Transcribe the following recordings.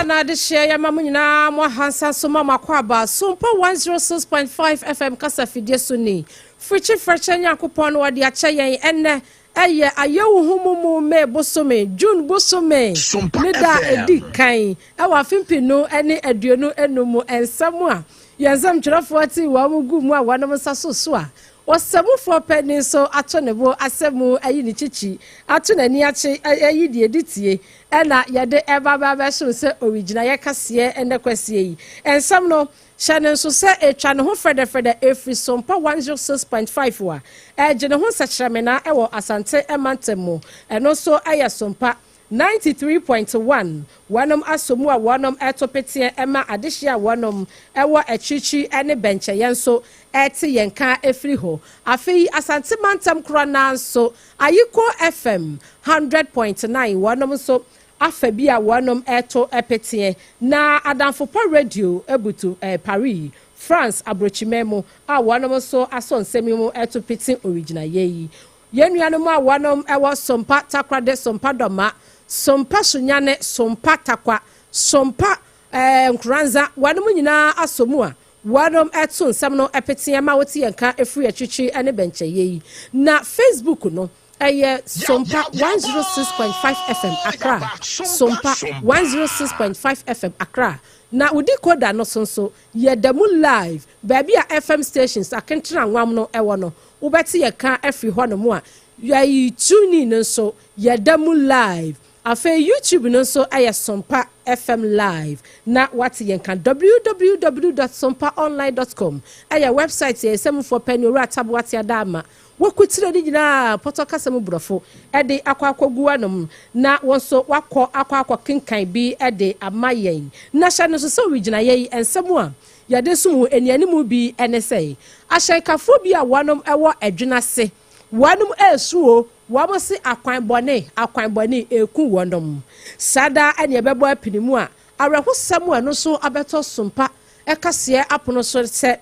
na de share ya mamu nyina mo hansa so mama kwaba SOMPA 106.5 FM kasa fidie so ni frichi nyakopon no wade acha yen enne eye ayewu humumu me bosome June bosome ne da edi kan e wa fimpinu ene aduonu enumu ensamu a yensam twerefo ti wa mu gu mu a wanom saso so a Wasamu for penny so atonebo asemu ayi ni chichi atunani achi ayi die ditie ena yede eba baba so se original ye kase ene kwase yi ensam no shanen so se etwa ne ho frede efri SOMPA 106.5 wa eje ne ho sachremena ewo asante emantemu eno so aya SOMPA 93.1 wanom asomu a wanom etopetie ema adehia wanom ewo achichi ene benche yenso eti yenka efri ho afei asante mantam krona so ayiko FM 100.9 wanom so afabi a wanom eto epetie na adamfopo radio ebutu Paris France abrochimemo a wanom so asonsemimu eto peti original yeyi yenuanom a wanom ewo SOMPA takrade SOMPA doma SOMPA sunyane SOMPA takwa SOMPA nkranza wanom nyina asomu a wanom eto nsam no epetie ma woti yenka efri achichi ene benche yeyi na Facebook no eye SOMPA 106.5 FM Accra SOMPA 106.5 FM Accra na udi koda no sonso yedamu live baby a FM stations akentra nwam no ewo no ubeti yeka efri ho no mu a yi tune in so yedamu live afa YouTube no so eye SOMPA FM live na wati yenka www.sompaonline.com eye website ye semfo penny ora tab wati adama wakutire ni nyina potokasa mu brofo ede akwakogu anom na wonso wakọ akwakọ kinkan bi ede amayen na hye no so original yei ensemu a yade sumu enianimu bi enesei ahyenkafo bi a wanom ewo adwunase wanom esuo wamosi akwan bone eku wonom sada ene ebebo apinimu a awrehosam a no so abeto SOMPA ekase apono so se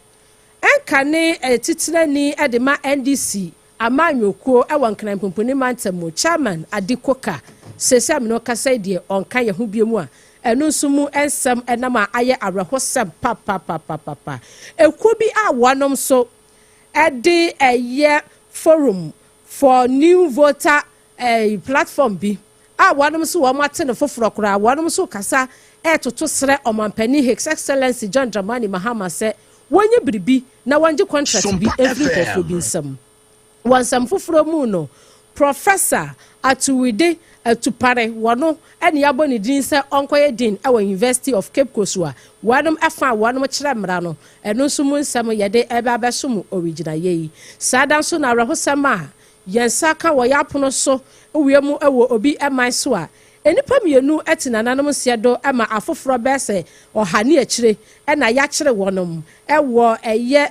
enkane titinani edema NDC amanyokuo ewan kran pomponi mantamo chairman adikoka sesam no kasa die onka ye ho biemu a enu sumu ensam enama aye awrehosam papa ekuo bi a wanom so ede eye forum for new voter platform bi a wanom so wamate no foforo kora wanom so kasa etoto sere omampani His Excellency John Dramani Mahama se wonye bribi na wanje contract bi every kofo bi nsam wansam foforo mu no professor atuwide atupare wono ene yabo ne din se onkoye din ewa University of Cape Coast wa wanom afa wanom kire mra no eno so mu nsam yede ebe abesom original yeyi sada so na rahosam a yensaka wo yapono so wiemu ewo obi eman so a enipa mienu etina nanom siedo ama afoforo bese ohane akire ena ya kire wonom ewo eye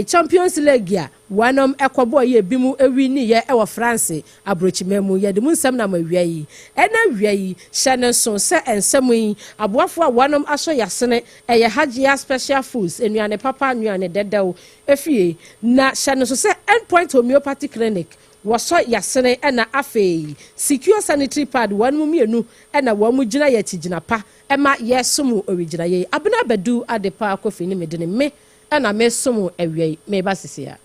Champions League a wanom ekobo ye bimu ewi ni ye ewo France abrochimemu ye de munsam na mawiayi ena wiayi hye so se ensam yi aboafo a wanom aso yasene eye Hajia Special Foods enuane papa nuane dedew efie na hye so se Endpoint Homeopathy Clinic waso yasene ena afei secure sanitary pad wanmu mienu ena wamu gina ye tigina pa ema yesumu original ye abena badu adepa kwofie ni medene me ena mesumu ewie me basisia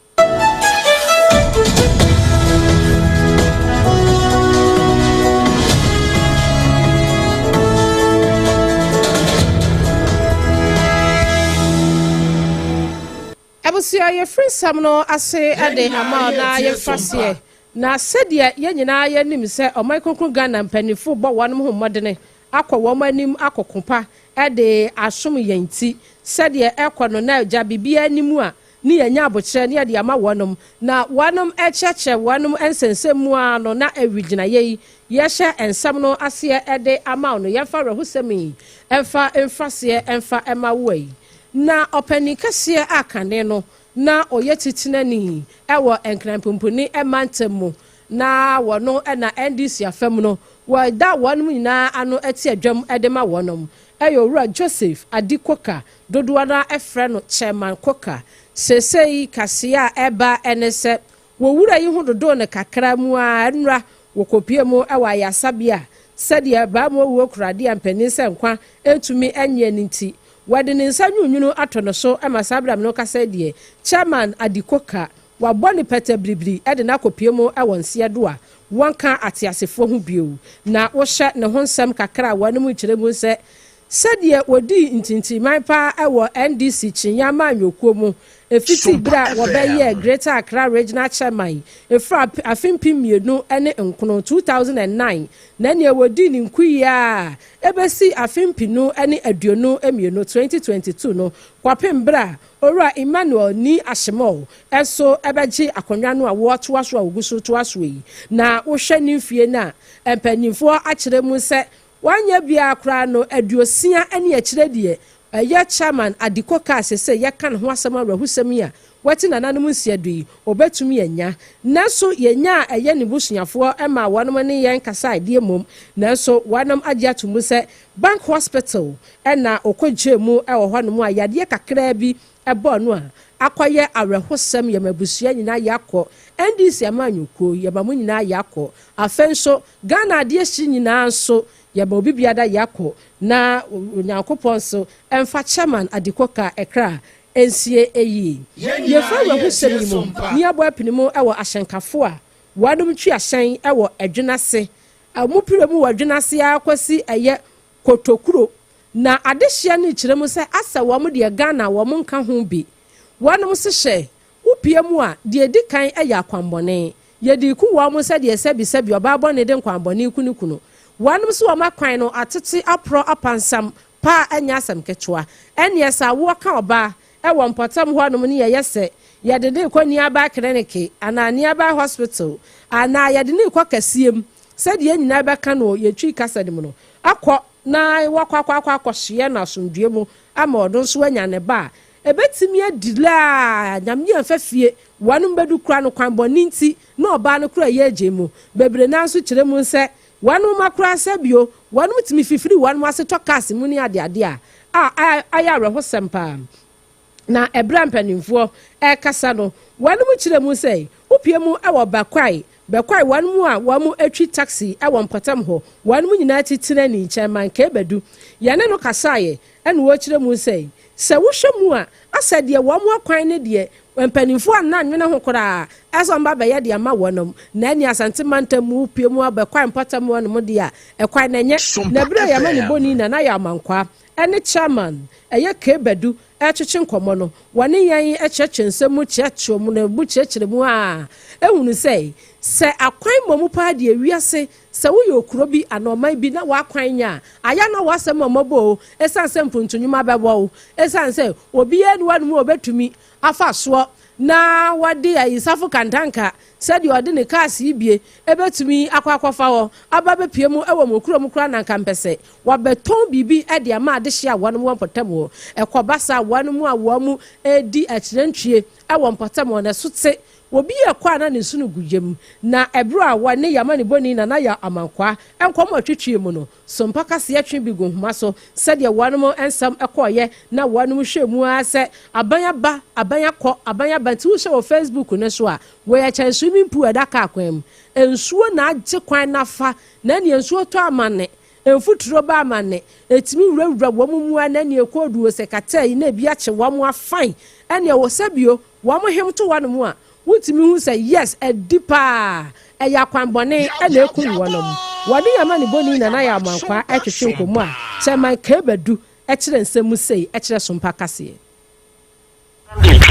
abusia ye free samno ase ade hama na ye fasie na sedia ye nyina ye nim se omaikonkru Ghana mpanifo bo wanom ho modene akọ wom anim akokopa ede asom yanti sedia ekono na agya bibia animu a ni yanya abokire ne ade ama wonom na wanom echeche wanom ensensemu ano na awigina ye hye ensam no ase ede ama no ye fa rehosemi emfa emfase emfa ema woi na opani kase akane no na oyetitinani ewo enkran pomponi emantemu na wono na NDC afem no wa da wonum nyina ano eti adwam edema wonom eyowura Joseph Adikoka dodoana efre no chairman koka sesei kasia eba enese wo wura yi ho dodo ne kakra mu a nra wo kopie mu ewa yasabia said ya ba mo wo krade ampani se nkwa etumi enye nti wade ne nsa nwunwunu atono so amasabram no kasa die chairman adikoka wabɔ ne pɛtɛ bribri ɛde na akɔpie mu ɛwɔ nseɛ do a wɔnka atiasefo ho bio na wɔhyɛ ne ho nsɛm kakra wɔn mu kyerɛ mu sɛ sɛdeɛ wɔdi ntintiman paa ɛwɔ NDC Chinyama Nyokuo mu efiti bra wɔbɛyɛ Greater Accra Regional Chairman efra afimpi mienu ɛne nkono 2009 na nea wɔdi ne nkuyi ebesi afimpi no ɛne aduonu emienu 2022 no kwapem bra ora Emmanuel ni ahyemɔ ɛso ɛbɛgye akonnwa no a wɔtoa so a oguso toa so yi na wohwɛ ne mfie na mpanyinfoɔ akyerɛ mu sɛ wanya bia akra no aduosia ane akyire die ɛyɛ chairman adikoka asese yɛka ne ho asɛm awrahusɛm yi a wati nananom nsiadu yi obetumi yenya nanso yenya ɛyɛ ne busuafoɔ ɛma wɔnom ne yɛn kasa idea mom nanso wɔnom agye atomu sɛ bank hospital ɛna okɔgye mu ɛwɔ hɔ nom a yadeɛ kakra bi ɛbɔ no a akɔyɛ awrahusɛm yɛ mabusua nyina yakɔ NDC amanyuko yɛ mamu nyina yakɔ afenso Ghana adeɛ hyi nyina nso yaba obi biada yakɔ na Nyankopɔn so emfa chairman adikoka ekra ensie eyi ye fa wa husɛm yi mu ni abo apinimu ɛwɔ ahyenkafo a wadom twi ahyɛn ɛwɔ adwenase amupire mu wadwenase akwasi ɛyɛ kotokuro na adehia ne kyerɛ mu sɛ asa wɔ mu de Ghana wɔ mu nka ho bi wanom se hye upie mu a de edi kan ɛyɛ akwambɔne ye di ku wɔ mu sɛ de sɛbi ɔbaabɔ ne de nkwambɔne kunukuno wanum so wama kwan no atete apro apansam pa anya asam kechoa ene yesa wo ka oba e wo mpatam ho anum ne yeyese yede ne kwani aba clinic ana ne aba hospital ana yede ne kwa kasiem said ye nyina ba ka no ye twi kasa dem no akọ na wakwa hye na asomdue mu ama odon so anya ne ba ebetimi adila nyamye afafie wanum bedu kura no kwan boni nti na oba no kura ye agemu bebre na so kire mu nse wanu makura sabio wanu mutimi fifiri wanu aseto case mu ni ade a ayare ho sempa na ebra mpanimfo kasa no wanu mu kire mu sei upie mu ewo bakwai wanu mu a wamu atwi taxi ewo mpatam ho wanu mu nyina titire ni chairman ka badu yane no kasaye ene wo kire mu sei se wo hwemu a asade wamu akwan ne de mpanimfo anna nwene ho kora asomba be ye de ama wonom na ani asante mantam mu pie mu abekwan mpatam wonom de a ekwan na nye na bere ya mani boni na ya amankwa ene chairman eye kebadu echichi nkomo no wone yan echeche nsemu cheche mu na bu chechire mu a ehunu sei se akwan momu pa de awiase se wo yokuro bi anoman bi na wakwan nya aya na wasem mobo esanse mpuntunyuma bebo esanse obi enu wanu mu obetumi afa so na wade ayisafo kantanka said you ode ne cars ibie ebetumi akwakofa ho aba bepie mu ewo mokuro mu kura na kampese wabeton bibi ede ama ade hye a wonu mu mpotamo ekobasa wonu mu a wo mu edi akyirantwie ewo mpotamo na sote obi ekwa na ne sunu gugem na ebro a wane yamane boni na ya amankwa enkom atwetwe mu no sompa kase atwe bi gohuma so said ya wonu ensam ekoye na wonu hwemu ase abanya banti wo hye wo Facebook ne so a wo ya chan swimming pool adaka akwam ensuo na agye kwan nafa na ne ensuo to amane enfuturo ba amane etimi wurawura wo mu na ne ekodu sekata na bi ache wo mu afan ene wo sabio wo mu hemto wanu mu a wutimi hu say yes a deeper eya kwanbone ene ekun wonom wade yamane boni na ya amankwa etwetwe nkomu a chairman ka badu ekire nsemu sei ekire sompa kase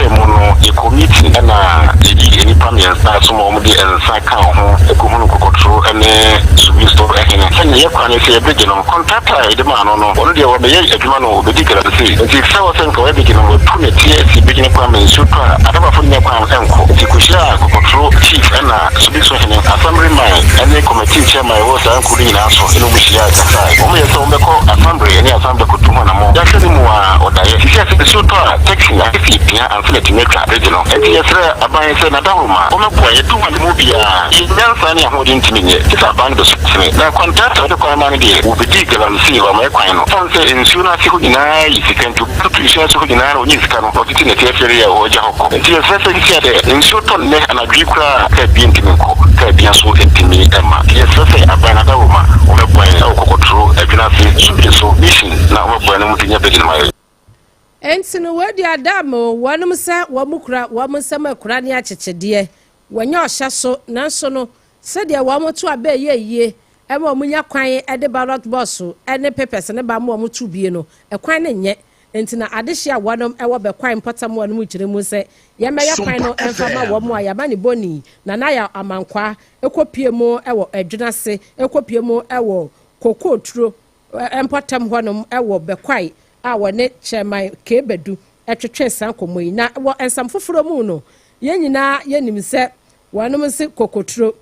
mono e committee na eni pamia sa so mo de ensa ka ho e ko hunu kokotro ene subisto ehena sen ye kwani se be gino contractor e de ma no ono de wo be ye adwuma no be digara se nti se wo sen ko we be gino wo tune tie si be gino kwa men so to adaba fo nya kwa enko nti ko shia kokotro chief ena subisto ehena assembly man ene committee chairman wo sa enko ni na so eno mu shia kasa o me so be ko assembly ene assembly ko tuma na mo ya se ni mu a odaye si se so to taxi na ya anfile meka regional enti yesre aban se na dahoma o mekwa ye tuma de mobia ye nyansa ne ahodi ntiminye kisa ban do sene na contract de kwa man de wo bidi galan si wa mai kwan no fonse ensu na si hudina yi sikantu tutu isha so hudina ro nyi sikano o titi ne tiefere ya o ja hoko enti yesre se ntia de ensu ton ne anadwi kura ka bi ntiminko ka bia so etimi ema yes say abana da woma o me boy e kokotro adwina se so mission na o boy no mutinya begin my Ensino wedi adamo wanum sa wamukura wamusema kura ne achechede wanya ohya so nanso no sede wamoto abeyeye ema omunya kwan ede ballot box ene papers ne ba mo omutu bie no ekwan ne nye entina adehia wanum ewo be kwan potam wanum kiremu se yemeya kwan no emfama womo ayaba ne boni na ya amankwa ekopie mu ewo adwuna se ekopie mu ewo kokotro empotam honum ewo be kwan awone chairman kebedu etwetwe sankomo yi na wo ensam foforo mu no ye nyina ye nimse wanum se kokotro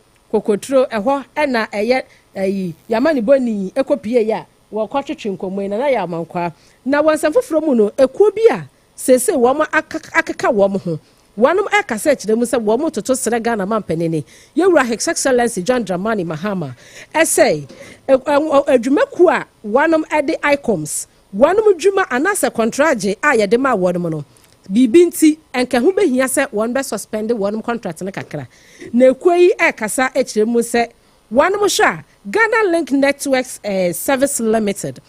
eho na eye ayi yamani boni ekopie ya wo kwatwetwe nkomo yi na ya amankwa na wansam foforo mu no ekuo bi a sese wo ma akeka wo mo ho wanum akasa kyeremu se wo mo toto sere Ghana mampanene yewura His Excellency John Dramani Mahama essay adwumaku a wanum ede icons wanum dwuma anasa contract a yede ma wonum no bibinti enka hu behia se won be suspend wonum contract ne kakra na ekoi ekasa ekyeremu se wanum sha Ghana Link Networks Service Limited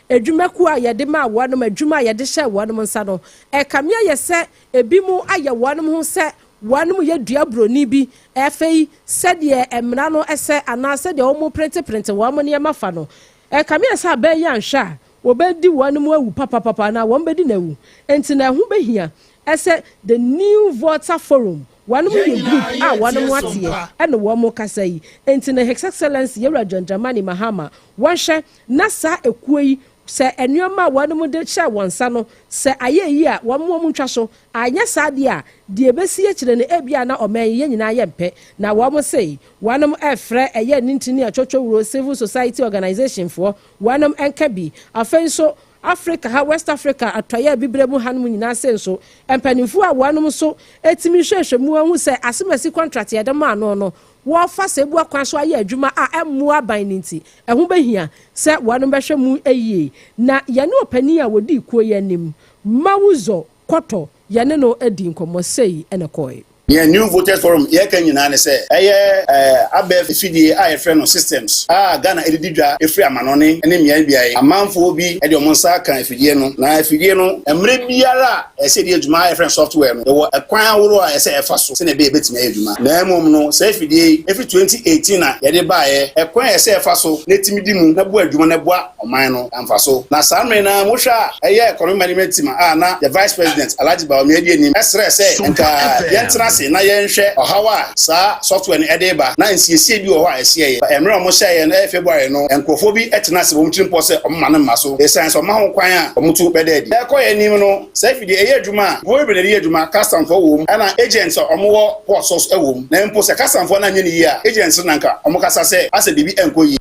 adwumaku a yede ma wonum adwuma yede hye wonum nsa no ekamia ye se ebimu aye wonum ho se wanum ye dua broni bi efei sede emra no ese anasa de omo print wamo ne mafa no ekamia sa ba ya nhwa wobedi wanum awu papa na wombedi na wu enti na hu behia ese the new voter forum wanum ye group a wanum atie ene wo mo kasa yi enti na His Excellency Yewura John Dramani Mahama wonhwe na sa ekuyi se enuoma wanum de che wonsa no se ayeyi a womo ntwa so anya sade a de ebesi akire ne ebia na oman ye nyina ye mpe na womo sei wanum efre eye nintini achotwo wuro civil society organization for wanum enka bi afenso Africa ha West Africa atoya bibremu hanum nyina senso empanimfu a wanum so etimi hwehwemu ahu se asemasi contract ye de ma no wo fa sebu akwan so aye adwuma a emu aban ninti ehu behia se wanum behwemu eyie na ye ne opani a wodi ikuo ye nim mawuzo koto ye ne no edi nkomo sei ene koi Yeah, new voters forum. Yeah, can you know say? ABEF FDA IFN systems. Ghana edidwa efri amanone ene mia bia amanfo bi e de omonsa kan FDA no na FDA no emre biara ese de adwuma IFN software no wo ekwan aworo a ese efa so se na be betime adwuma na emom no se FDA every 2018 na ye de baaye ekwan ese efa so na timidi mu na bo adwuma na bo oman no amfa so na samre na mo hwa economic management team na the vice president Alhaji Bawumia die nim esre se enka yentra na yenhwe ohawa sa software ni edeba na nsiesie bi owa esie emre omo hye na February no enkrofo bi etena se bomtrim po se omma ne maso esanso ma ho kwan a omutu bededi ekoye nim no sa fidi eye adwuma wo be ne eye adwuma custom fo wo na agents omo wo ports ewom na mpo se custom fo na nye ne yi a agents na nka omo kasa se ase bibi enkoyi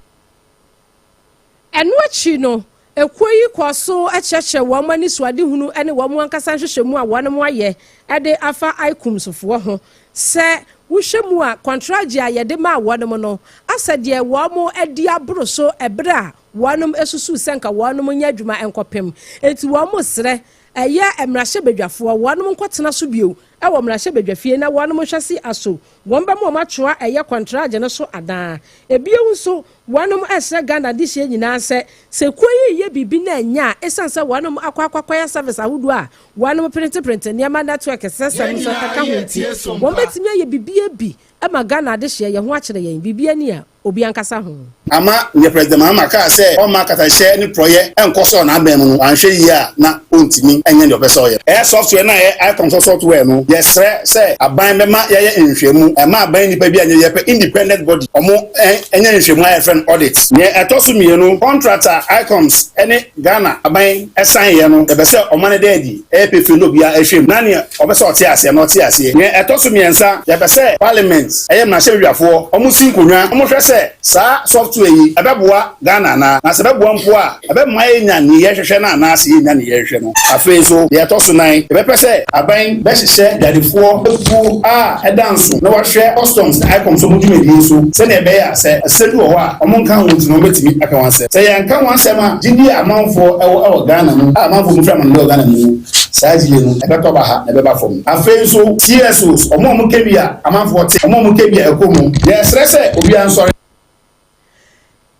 enu achi no ekwoyi kwaso acheche wo mani suade hunu ene wo mo ankasa hwehwemu a wone mo aye ede afa ikumsofo ho se wohwemu a contract a yede ma wone mo no asade wo mo edi abro so ebra wonom esusu senka wonom nya adwuma enkopem enti wo mo sre eye emrahye bedwafo wonom nkotena so bio ewo mrahye bedwafie na wonom hwase aso womba mo machoa eye contract ne so ada ebie nso wonom esre Ghana dihye nyina se koyi ye bibi na nya esanse wonom akwakwaya service ahudu a wonom print ne ma network system so kaka hunti wombetimi ye bibie bi ama Ghana dihye ye ho akere yen bibie ni a obi ankasa ho ama ye president Mahama ka se o ma kata share ni proye enkoso na abem no anhwe yi a na ontimi enye de obeso ye software na ye icon software no ye sre se aban be ma ye nhwemu e ma aban nipa bi anye ye pe independent body omo enye nhwemu aye friend audit ye etoso mienu contractor icons ene Ghana aban esan ye no e be se omane dedi e pe fe no bia ehwem na ne obeso ote ase na ote ase ye etoso miensa ye be se parliament eye ma hwehwafo omo sinkonwa omo hwe se sa software yi ebeboa Ghana na se beboa mpo a ebema enya ni ye hwehwe na na se enya ni ye hwehwe no afei so ye to so nan ebepese aban be hwehwe adwadefo efu edanso na wahwe customs icon so mudumedi so se na ebe ya se sedu wo a omonka ho ntino betimi aka wanse se yanka wanse ma gidi amanfo ewo Ghana mu amanfo mu fra man Ghana mu saji enu ebeto ba ha ebe ba fom afen so CSOs omo kebia amanfo te omo kebia ekomu yes rese obi ansori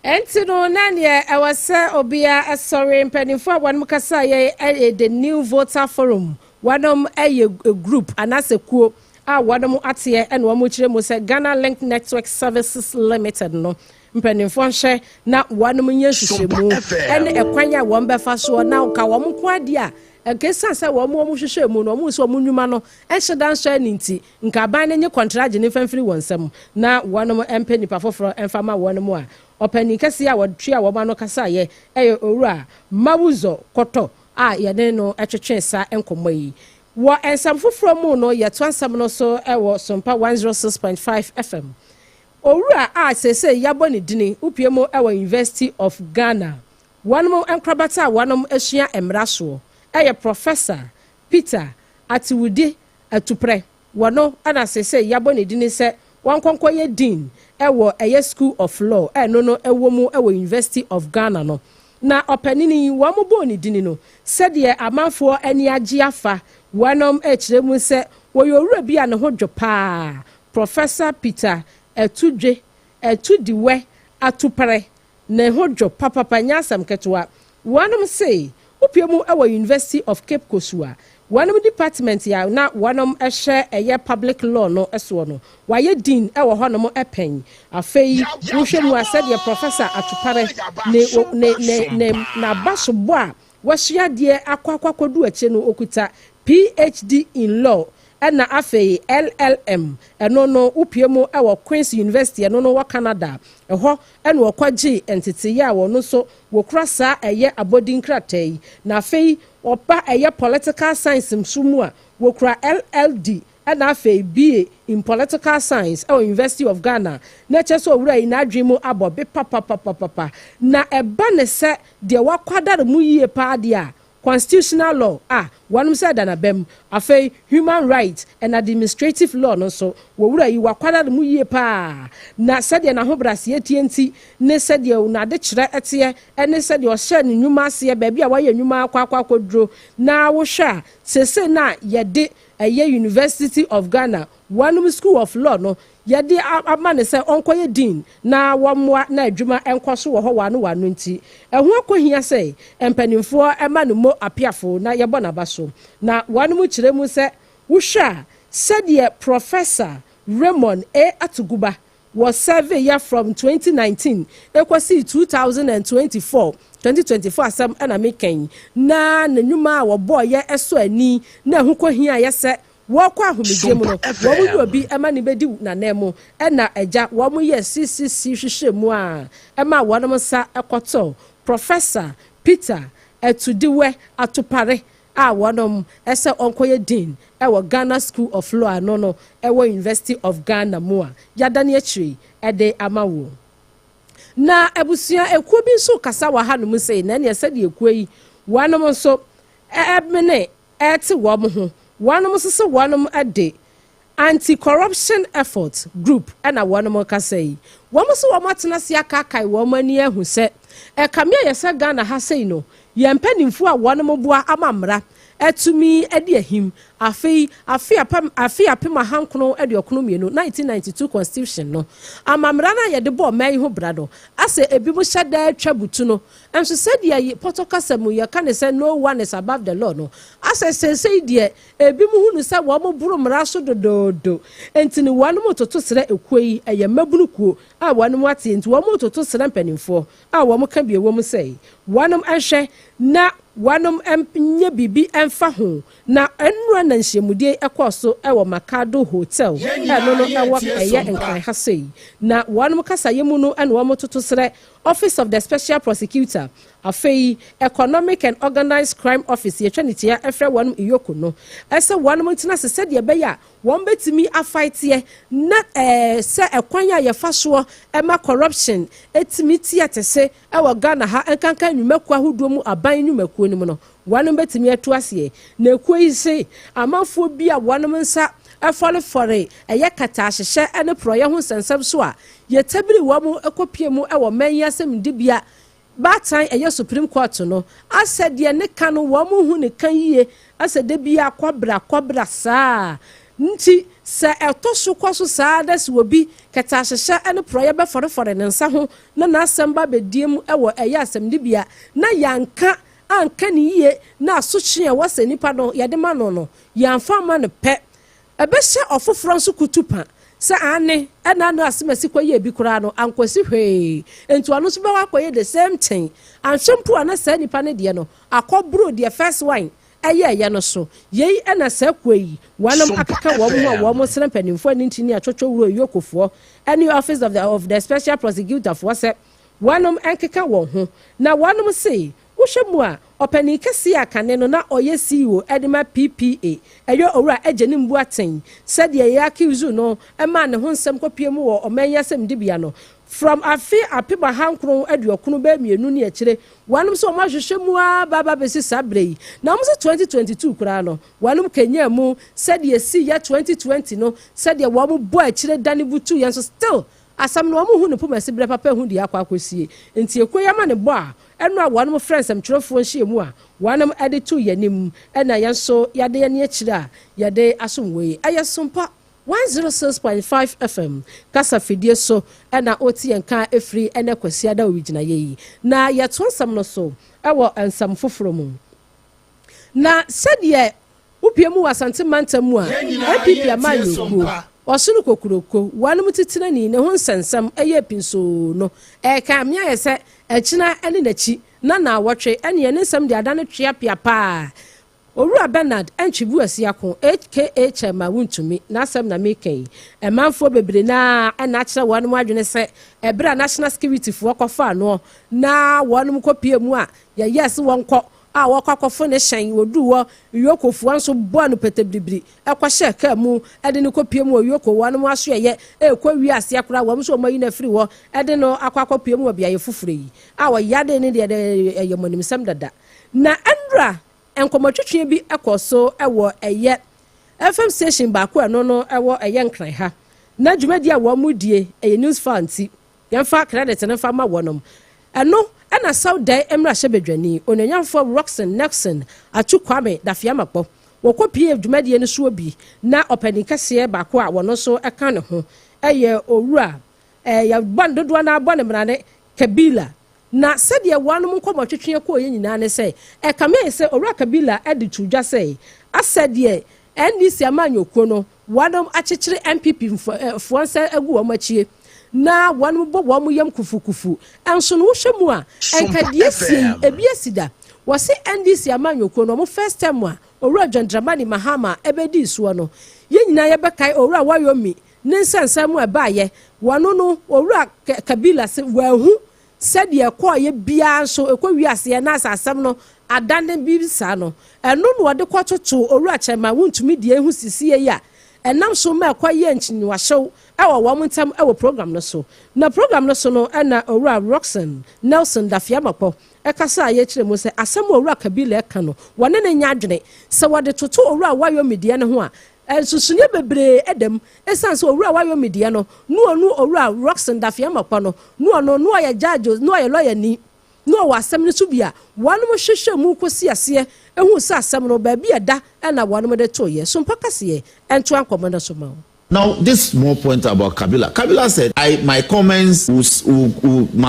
Entino nanye awase obia asori mpenifo wanum kasa ye the new voter forum wanom a group anase kuo wanom atie ene wamo kire mo se Ghana Link Network Services Limited no mpenifo hye na wanom nyehwehwemu ene ekwanya wo mbefa so na ka wo mko ade a nkesa se wo mo hwehwemu no mo so mo nnwuma no ehyedan so aninti nka ban ne nye contract ne famfiri wonsam na wanom empeni pa foforo emfama wanom a opani kase a wotwe a wo ma no kasa ye owura mawuzo koto yene no etwetwe sa enkomo yi wo ensam foforo mu no ye to ansam no so wo SOMPA 106.5 FM owura sese yabo ne dini upiemo wo University of Ghana wanom enkrabata wanom asua emraso Professor Peter Atiwudi Atupre wono ana sese yabo ne dini se wankonkoye dean ewo School of Law no ewo mu ewo University of Ghana no na opanini wamu bo ni dini no sede amanfo ani agi afa wanom ekiremu se woyowura bia ne hodwo pa Professor Peter Etudiwe Atupre ne hodwo papa nyasam ketwa wanom say upiemu ewo University of Cape Kosua wanom department ya na wanom ehye public law no eso no waye dean ewo honom epen afei wohwemu asede Professor Atupare ne na basobo a wahia de akwakodu ache no okuta PhD in law na afei LLM no upiemu ewo Queen's University no Canada eho ene okwaji entity ya wo no so wokura sa abodin kratai na afei opa political science msumu a wokura LLD na afei BA in political science University of Ghana na cheso owura yi na adwemu abobe papa na eba ne se de wakwadare mu yie pa de a constitutional law one said na bem afei human rights and administrative law no so wowura yi wakwada mu yie pa na said na hobrase etienti ne said na de kire etie ene said o hye ne nwuma ase ba bia waye nwuma akwakodro na wo hwa sese na yede University of Ghana one School of Law no yede amane se onkoye dean na wamwa na adwuma enkoso wo ho wano nti eho akohia se empanimfo emanu mo apiafo na yebo na baso na wanu mu kire mu se wohwa said Professor Raymond Atuguba was survey year from 2019 ekwasi 2024 asam na meken na nanwuma wo boy ye eso ani na hukohia yese wokwa ahomedie mu no wo mu obi ema ne bedi na nemo na eja wo mu ye CCC hwehwemu a ema wonom sa ekoto Professor Peter Etudiwe Atupare wonom ese onkoye dean ewo Ghana School of Law no ewo University of Ghana mu a yadane akiri ede amawo na ebusia ekuo bi so kasa wa ha no mu sei na ne sede ekuo yi wonom so ebene ete wo mo ho wonom so wonom ade anti-corruption effort group na wonom kasa yi wonom so womatena se akakai wo mani ahu se ekamia yesa Ghana ha sei no yempanimfu a wonom boa amamra etumi edi ahim afei apema hankono edi okonomienu 1992 constitution no amamra na yede bo mai ho brado ase ebi mo hyeda atwabutu no enso said ye potokasam ye kan say no one is above the law no ase say de ebi mo hunu say wo mo buru mra so dododo entini wanu mo toto sere ekoi eye mabunukuo wanu mo ati enti wo mo toto sere mpanimfo wo mo ka bie wo mo say wanum anhwe na wanum nye bibi emfa ho na enura na nhyiemudie ekoso ewo Makado Hotel no ewo enkan hasei na wanum kasa yemu no ene wo mototo sere Office of the Special Prosecutor afei Economic and Organized Crime Office ye twanitia efre wanum iyoko no ese wanum ntina se said ye beya won betimi afight na se ekwanya ye faso ema corruption etimi tiate se ewo Ghana ha enkankan nwumaku ahodo mu aban nwumaku ni mu no wanum betimi etu ase na ekoi se amanfo bi a wanum nsa afɔre ɛyɛ kata ahyehyɛ ɛne proyɛ ho sensɛm so a yɛtabiri wɔn ekopie mu ɛwɔ mɛn asɛm dibia batan ɛyɛ supreme court no asɛ deɛ ne ka no wɔn hu ne kan yie asɛ de bia kɔbra saa nti sɛ ɛtɔ so kɔ so saa da si obi kata ahyehyɛ ɛne proyɛ bɛfɔre ne nsa ho na n'asɛm ba bɛdie mu ɛwɔ ɛyɛ asɛm dibia na yanka anka ne yie na asotwe a wɔsɛ nipa no yɛde ma no yɛamfa ma no pɛ ɛbɛhyɛ ɔfoforɔ nso kutupa sɛ ane ɛna no asemasi kɔ yɛ bi koraa no ankwasi hwee enti ɔno nso bɛwɔ akɔyɛ the same thing anhwempo a na saa nipa no deɛ no akɔboro deɛ first wine ɛyɛ no so yei ɛna saa kɔ yi wanam akeka wɔn ho a wɔn sere mpanimfoɔ ani ntini atwotwo wuro yokofoɔ ɛne office of the special prosecutor foɔ sɛ wanam ɛnkeka wɔn ho na wanam se wohwɛ mu a ɔpani kɛse akane no na ɔyɛ CEO ɛdema PPA ɛyɛ owura ɛgye ne mbu aten sɛdeɛ yɛ akizu no ɛma ne ho nsɛm kɔpie mu wɔ ɔman yɛsɛm dibia no from afi apima hankron aduokunu ba mienu ne akyire wanum so ɔma hwehwɛ mu a baba besi sabrei na ɔmo so 2022 kura no wanum kenya mu sɛdeɛ si ya 2020 no sɛdeɛ wɔn bɔ akyire dane butu yɛn so still asam no ɔmo hu ne poma sibre papa hu de akɔ akɔsie enti ekoyama ne bɔ a ɛno a wɔnom friends am kyerɛfoɔ nhyia mu a wɔnom ɛde to yɛnim ɛna yɛn so yɛde yɛn akyire a yɛde asomwe ɛyɛ sompa 106.5 FM kasa fidie so ɛna oti yɛn ka efiri ɛna kwasia da ogyina yɛyi na yɛto nsɛm no so ɛwɔ nsɛm foforo mu na sɛdeɛ wopie mu wasante mantam mu a APP amanyo ɔsoro kokuroko wanum titire ni ne ho nsensam ɛyɛ pinso no ɛka mia yɛ sɛ ɛkyina ɛne n'akyi na wɔtwe ɛne yɛ ne nsɛm de ada ne twea pia paa owura Bernard ɛntwibu asiako HKH ma wuntumi na asɛm na mekɛn ɛmanfo bebre na ɛna akyerɛ wanum adwene sɛ ɛbra national security foɔ kɔfa no na wanum kɔpie mu a yɛ yes wɔnkɔ a wakɔkɔfo ne hyɛn wodu wɔ yokofoɔ nso bɔ no petebibiri ɛkɔhyɛ ka mu ɛde ne kɔpie mu yoko wɔn mu aso yɛ ɛkɔ wi ase akora wɔn so ɔmayi na firi wɔ ɛde no akɔkɔpie mu bia yɛ foforo yi a wɔyade ne deɛ ɛyɛ mɔnimsɛm dada na ɛndra nkɔmɔtwetwe bi ɛkɔ so ɛwɔ ɛyɛ FM station baako ɛno no ɛwɔ ɛyɛ nkran ha na dwumadi a wɔn mu die ɛyɛ news fanti yɛmfa credit ne fa ma wɔnom ɛno ɛna Saudi emra hyebedwani onanyamfo Roxen Nexon atu kwame dafiamakpɔ wɔkɔ pie dwumadie no so bi na ɔpani kɛseɛ baako a wɔno so ɛka ne ho ɛyɛ owura ya bandodo na abɔ ne mrane Kabila na sɛdeɛ wɔnom nkɔmɔtwetwe kɔ yɛ nyinaa ne sɛ ɛkame sɛ owura Kabila ɛde tudwa sɛ asɛdeɛ NDC amanyɔkuo no wɔnom akyekyere MPP foɔ nsa agu wɔn akyie na wɔn bɔ wɔn yam kufu enso no hwɛ mu a enkadie sie ebi asida wɔse NDC amanyɔkuo no mo first time a owura John Dramani Mahama ebedi suo no yɛ nyinaa yɛbɛkae owura Wayomi ne nsansa mu ɛbaayɛ wɔno no owura Kabila se wahu sɛdeɛ kɔ yɛ bia nso ekɔ wiase na asasam no adane bi sa no ɛno no wɔde kɔtoto owura Chema wuntumi die hu sisie ya ɛnam so ma ɛkɔ yɛ nkyinwahyew ɛwɔ wɔn ntam ɛwɔ program no so na program no so no ɛna owura Roxen Nelson Dafiamakpɔ ɛkasa a yɛkyerɛ mu sɛ asɛm owura Kabila ɛka no wɔne ne nya adwene sɛ wɔde toto owura Wayomi deɛ ne ho a ɛnsusunye bebree ɛdɛm ɛsan sɛ owura Wayomi deɛ no no owura Roxen Dafiamakpɔ no ɔyɛ judge no ɔyɛ lawyer ni no wɔ asɛm no so bi a wɔnom hwehwɛ mu kɔsi aseɛ ehu sɛ asɛm no baabi ɛda ɛna wɔnom de to yɛ so mpaka seɛ ɛnto ankɔmɔ no so ma wo. Now, this small point about Kabila. Kabila said, my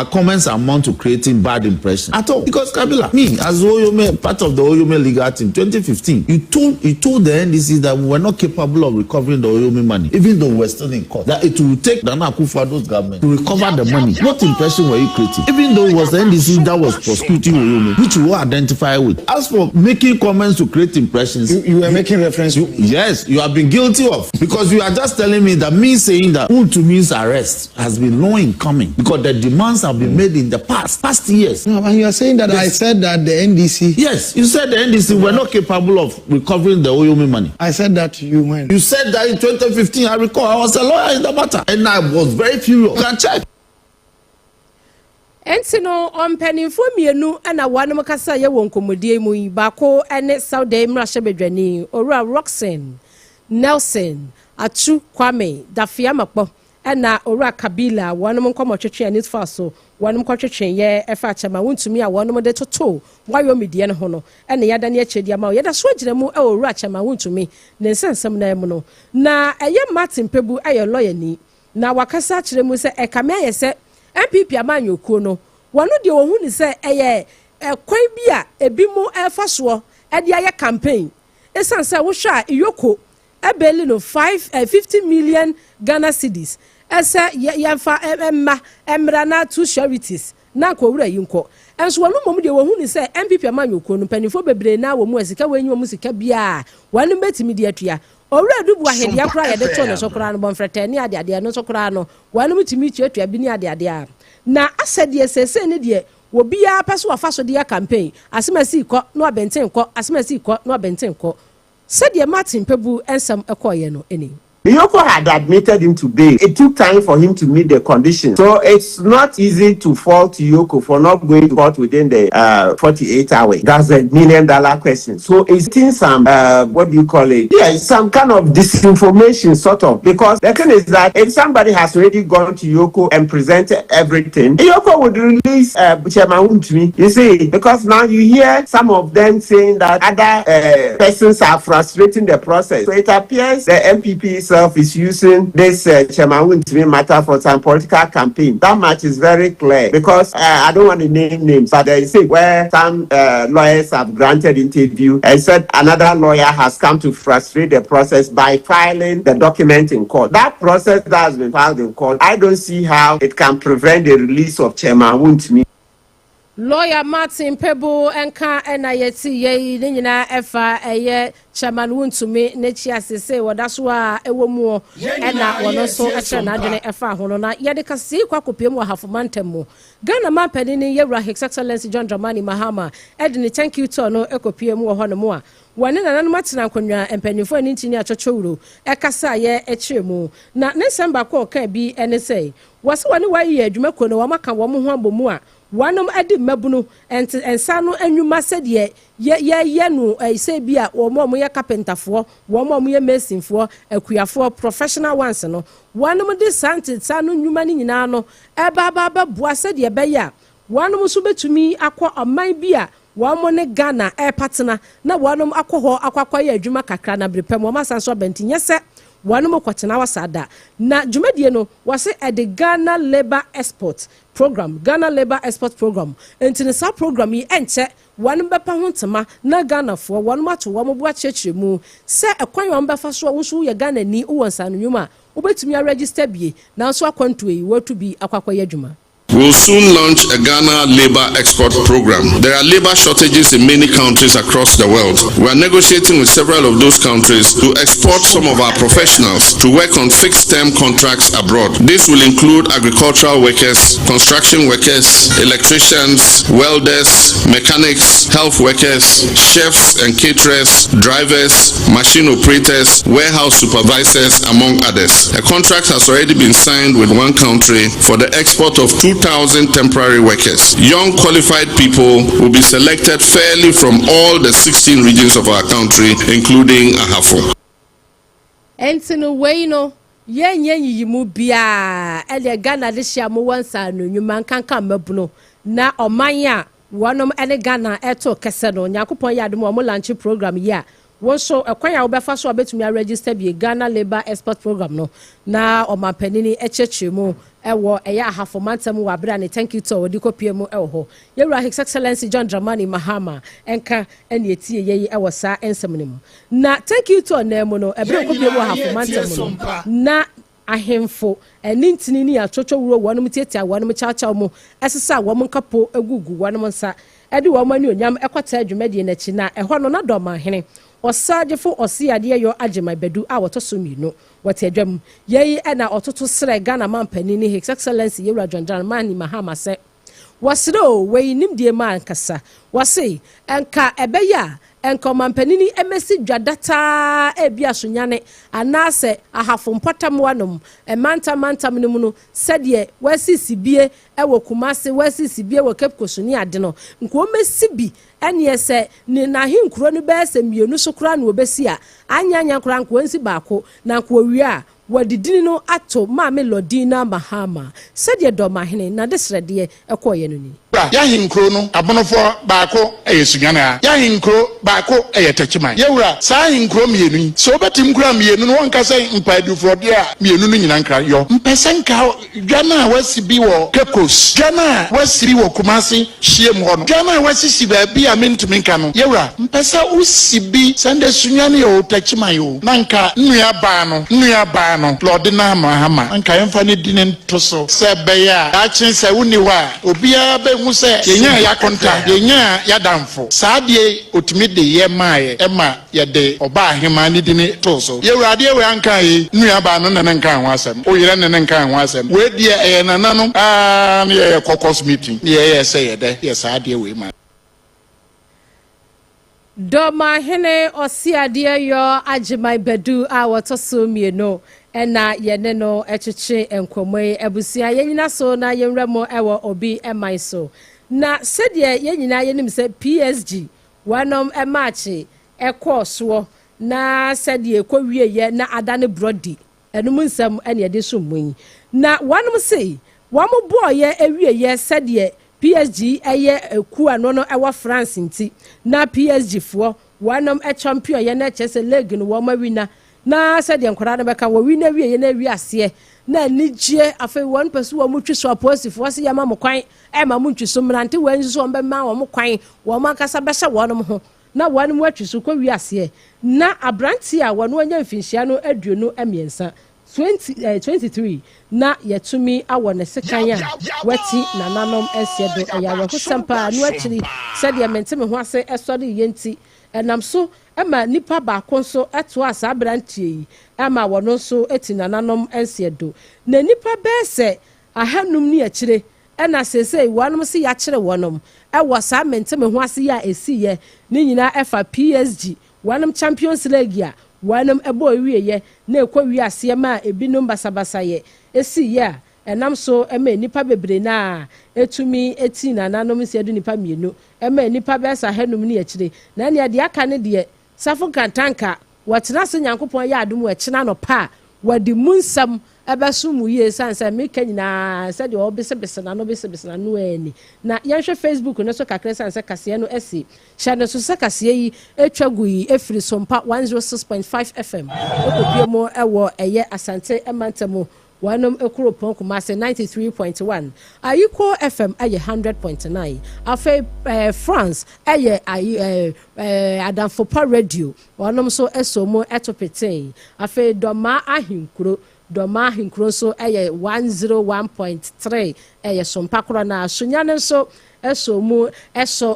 comments amount to creating bad impression at all. Because Kabila, me, as Oyome, part of the Oyome legal team, 2015, you told the NDC that we were not capable of recovering the Oyome money, even though we were still in court. That it will take Nana Akufo-Addo's government to recover the money. What impression were you creating? Even though it was the NDC that was prosecuting Oyome, which you will identify with. As for making comments to create impressions, you were making reference. Yes, you have been guilty of, because you are just telling me that me saying that Untumi's arrest has been long in coming because the demands have been made in the past years. No, and you are saying that yes. I said that the NDC. Yes, you said the NDC were not capable of recovering the Oyome money. I said that to you when. You said that in 2015. I recall I was a lawyer in the matter, and I was very furious. You can check. Entino on penifo mienu ana wanu makasa ye won komodie mu yi bako ene Saudi mrashe bedwani owura Roxanne Nelson Achu Kwame Dafia Makpo ena owura Kabila wanu nkomo twetwe ani faso wanu nkotwetwe ye efa chama wontumi a wanu de toto wayo medie ne ho no ene yada ne achedi ama yada so agina mu owura chama wontumi ne nsensem na emu no na eye Martin Pebu aye lawyer ni na wakasa kire mu se ekame ayese MPP amanyokuo no wanu de ohun ni se eye kwan bia ebi mu efaso e de aye campaign esanse wo hwa iyoko ebeli no 50 million Ghana cedis ese yemfa emra na two charities na ko wura yinko enso wanu mom de ohun ni se MPP amanyokuo no panifo bebre na wo mu asika wenyi mu sika bia wanu betimi de atua owura dubu ahedi akura ye de to no sokora no bonfrete ni ade no sokora no wanu mutimi tuatua bi ni ade a na asede sese ne de obia paso afaso de campaign asemasi ko no abenten ko asemasi ko no abenten ko sede Martin Pebu ensam ekoye no eni Yoko had admitted him to bail. It took time for him to meet the conditions. So it's not easy to fault Yoko for not going to court within the 48 hours. That's $1 million question. So it's in some, what do you call it? Yeah, some kind of disinformation sort of. Because the thing is that if somebody has already gone to Yoko and presented everything, Yoko would release Chairman Wuntumi. You see, because now you hear some of them saying that other persons are frustrating the process. So it appears the MPP is using this Chairman Wuntumi matter for some political campaign. That much is very clear because I don't want to name names, but they say where some lawyers have granted interview and said another lawyer has come to frustrate the process by filing the document in court. That process that has been filed in court, I don't see how it can prevent the release of Chairman Wuntumi. Lawyer Martin Pebu enka enayeti ye nyina efa eye Chairman Wuntumi nechi asese wadaso a ewomu ena wono so ache na adwene efa hono na ye de kase kwakopiem wa hafomantem mu Ghana mampani ni yewra His Excellency John Dramani Mahama edini thank you to no ekopiem wo hono mu a wane na nanu matena konwa empanifo ani ntini achochowuro ekasa ye echiremu na December ko ka bi ene sei wase wane waye adwuma kono wa maka wo ho abomu a wanom adi mabunu ensa no anwuma sede ye no say bia wo mo ye carpenterfo wo mo ye masonfo akuyafo professional ones no wanom de sa no nwuma ni nyina no eba bua sede be ya wanom so betumi akọ aman bia wo mo ne Ghana patena na wanom akọ ho akwakwa ye adwuma kakra na brepem wo masanso bentinye se wanom kwatena wasada na dwumadie no wase ede Ghana Labor Export Program Ghana Labor Export Program enti sa program yi enche wanom bepa ho ntema na Ghana fo wanom ato wo mo bua chechiremu se ekwan wo befa so wo so ye Ghana ni wo nsa no nwuma wo betumi register bie na so akwanto yi wotu bi akwakwa ye adwuma. We'll soon launch a Ghana Labor Export Program. There are labor shortages in many countries across the world. We are negotiating with several of those countries to export some of our professionals to work on fixed-term contracts abroad. This will include agricultural workers, construction workers, electricians, welders, mechanics, health workers, chefs and caterers, drivers, machine operators, warehouse supervisors, among others. A contract has already been signed with one country for the export of 2,000 temporary workers. Young qualified people will be selected fairly from all the 16 regions of our country, including Ahafo. Entino weino yenye yimu bia ele Ghana de shiamu wansa no nyuma nkanka mabuno na omanya wonom ele Ghana eto kese no nyakopon ya ademo mo launch program ya won so ekwan ya obefa so obetumi register bi Ghana Labor Export Program no na omapanini echechemu ewo eya hafomantem wa bra ne thank you to odi kopiemu ewo yewra His Excellency John Dramani Mahama enka ene etie yeyi ewo sa ensemnemu na thank you to na emu no ebra kopiemu hafomantem no na ahemfo eni ntini ni achocho wuro wonum tietia wonum chacha mu esesa wom nkapo egugu wonum nsa edi wo mani onyam ekwata adwumadi na chi na eho no na doma hene osagefo osiade yo agema badu a wotosominu watadwam yeyi ena ototo sere Ghana mampani ni His Excellency yewra John Dramani Mahama se wasiro we nimdie man kasa wase enka ebeya enkomampanini emesi dwadata ebi asonyane anase ahafo mpatam wanom mantam ne mu no sede wasisibie ewo kumase wasisibie wo kepkosoni ade no nko mesibi ene ese ni na hinkuro no be ese mienu so kura na obesi a anya kura nko nsi baako na nko wi a wadidini no ato ma melodina mahama sede domahene na desrede ekoye no ni ya hinkro no abonofo baako eyesunyana ya hinkro baako eyetachiman yewura sa hinkro mienu so betim kura mienu no wonka say mpaadufo de a mienu no nyina nkra yo mpesenka dwana wasibi wo kekos dwana wasiri wo kumasi hiem ho no dwana wasisi ba bi a mentumi nka no yewura mpesa usibi sande sunyana yo tachiman yo nanka nnua ba no lodina mahama anka yemfa ne dinen toso se beya a chen se woni wa obia be hu se yenya ya konta yenya ya damfo saade otimi de ye maaye ema ye de oba ahema ne dine toso yewrade we anka yi nua ba no ne nka ho asem oyire ne nka ho asem we die nananom ne ye kokos meeting ne ye se ye de ye saade we ma Doma hene osiade yo Agema Badu a wotoso mieno ena yene no echiche enkomwe ebusia yenyina so na yenremo ewo obi emai so na sedie yenyina yenim se PSG wanom emachi ekoso na sedie kowieye na adane brodi enum nsam ene yede somun na wanom sei wamo boye ewieye sedie PSG eye eku ano no ewa France nti na PSG fo wanom champion ye na chese league no woma wina na said yankora na beka wo wina wie na wi ase na nigye afi one person wo mutwi so aposifo se yama mo kwan e ma mutwi so mrante wanzi so mbe ma wo mo kwan wo makasa behye wonom ho na wanom watwi so kwa wi ase na abranti a wono anya mfinhia no aduonu amiensa 23 na yetumi awo ne sekan a wati nananom esiedo ya wo sempa no akiri said ya menteme ho ase esori yenti enam so ema nipa ba konso eto asa abrantie yi ema wono so eti nananom esiedo na nipa bese ahanum ni akire ena sesei wanom se ya kire wonom ewo sa menteme ho ase ya esiye ni nyina efa PSG wanom Champions League ya wanom ebo wieye na ekwa wi ase ma ebinom basabasa ye esi ya enam so ema nipa bebre na etumi eti na nanom se edu nipa mienu ema nipa besa hanum ni akire na ne de aka ne de safo kantanka watena se nyankopon ya adum ekina no pa wadi munsam abasu ye sansa meka nyina se de obesebese na no besebese na no ani na yanhwe Facebook no so kakra sansa kase no esi hye so se kase yi etwagu yi efiri sompa 106.5 FM okopie mo ewo eye asante emantamo wanom ekropon kumase 93.1 ayiko FM aye 100.9 afa France aye Adamfopa radio wanom so esomo etopeten afa doma ahinkro so aye 101.3 aye sompakro na sunyane so esomo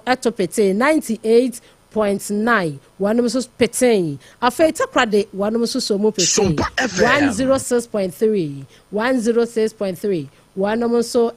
etopeten 98.9 wanom so peten afa takrade wanom so somo peten 106.3 wanom so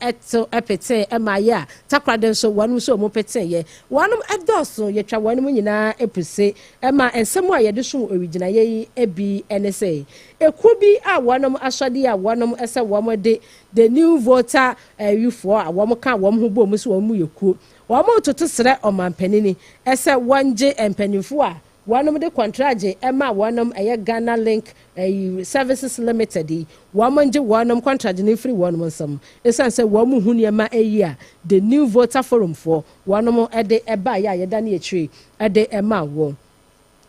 epeten emaya takrade so wanom so mo peten ye wanom edoso yetwa wanom nyina epuse ema ensemo a yede so origina ye ebi NSA ekubi a wanom asode a wanom ese womode the new voter youthfo a wom ka wom ho bom so wom yeku wamo toto sere omampanini ese wanje empanifo a wanom de contract ema wanom eye Ghana Link Services Limited wamanje wanom contract ni free wanom nsam esanse wamu hunu ema eyi the new voter forum for wanom ede eba ya yeda na etwe ede ema wo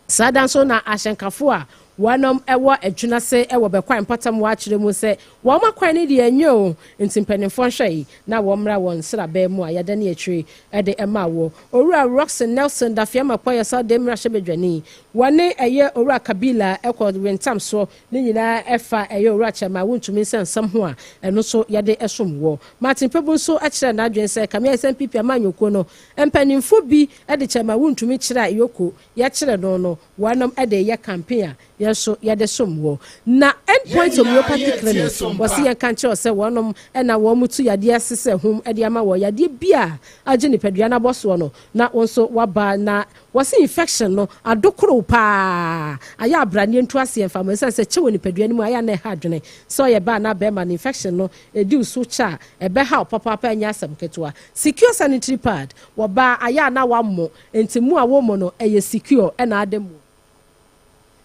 sadan so na ahyenkafo a wanom ewo adwuna se ewo bekwan patam wa akire mu se wo makwan ne de enyo ntimpanimfo hwei na wo mra won sra ba mu ayada ne atwe ede ema wo owura Roxen Nelson da fiama poya sa de mra hyebedwani wone eye owura Kabila ekọ wentam so ne nyina efa eye owura chama wontumi sensam ho a eno so yade esom wo Martin Pebu so akire na adwen se kamia SNPP amanyoko no empanimfo bi ede chama wontumi kire ayoko ya kire no wanom ede ye campaign yeso yede somwo na endpoint homeopathic clinic wasi yan kan che say wonom na wo mutu yade asese hum ede ama wo yade bia age ni padua na boso no na wonso waba na wasi infection no adokoro pa aya abrane ntu ase enfam say che woni padua ni mu aya na ha adwene so ye ba na be man infection no edi usu cha ebe ha papa anya asem ketua secure sanitary pad wo ba aya na wammo entimu a wo mo no eye secure na ademu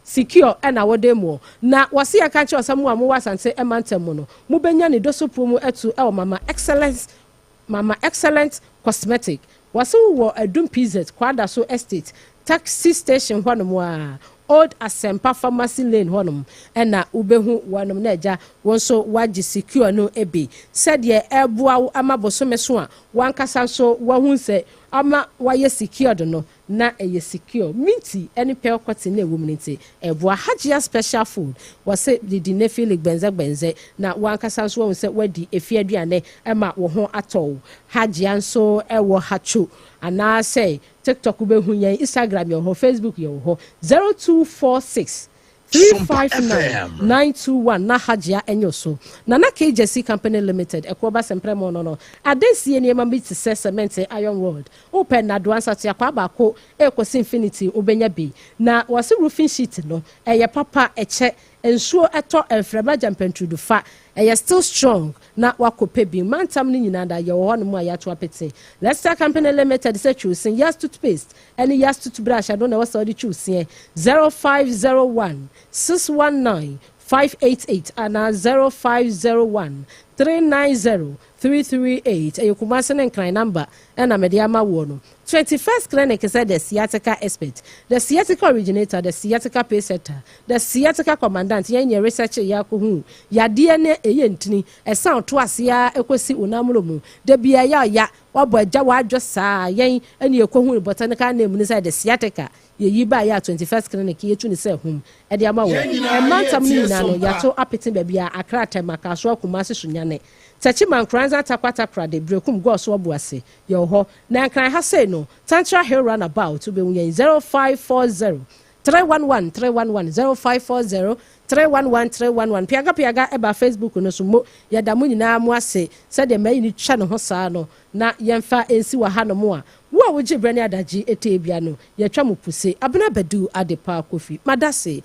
secure na wodemo na wasi aka che osamu amu wasante emantem no mu benya ne dosopo mu etu e mama excellent cosmetic wasi wo adum pz kwada so estate taxi station hwanom a old asempa pharmacy lane honum na ubehu wanom na eja wonso waji secure no ebe said ye eboa amabosome so a wankasa so wahun se ama waye secured no na eye secure minti any pel kwati na ewumniti eboa hajia special food wase the nephilic benze na wankasa so won se wadi efi aduane ema wo ho atọ hajia nso ewo hacho ana say TikTok ubehu yen Instagram yo ho Facebook yo ho 0246 359-921 na hajia enyoso na KJC Company Limited ekoba sempremo no adensie niema bi te cement iron rod open na do answer tia kwa bako ekosi infinity obenya bi na wase roofing sheet no eye papa eche ensuo eto enfrema jampentudu fa eye still strong na wakope bi mantam ni nyina da ye wo no mu ayato apete Leicester Company Limited say choosing yes toothpaste and yes toothbrush I don't know what so the choosing 0501 619 588 and 0501 390 338 e kumase ne nkran number na mediama wo no 21st clinic is the sciatica expert the sciatica originator the sciatica pacesetter the sciatica commandant yen research yakohu yade ne eyentini esan to asea ekosi unamulo mu de bia ya wabo agya wadwo saa yen ene ekohu botanical name ni say the sciatica yeyi ba ya 21st clinic yetu ni say hum e de ama wo e mantam ni na no yato apete ba bia akra temaka so akumase sunyane Tachiman Kranza Takwata Krade, Brekum Gos Wabuase, yo ho, Nankran Haseno, Tantra Hill Runabout to be 0540 311 311 0540 311 311 Piaga eba Facebook no sumo ya damu nyina mu ase said the may ni twa no ho saa no na yemfa ensi wa ha no mo a wo wo gibrani adaji etebia no ye twa mo puse abena badu adepa kofi madase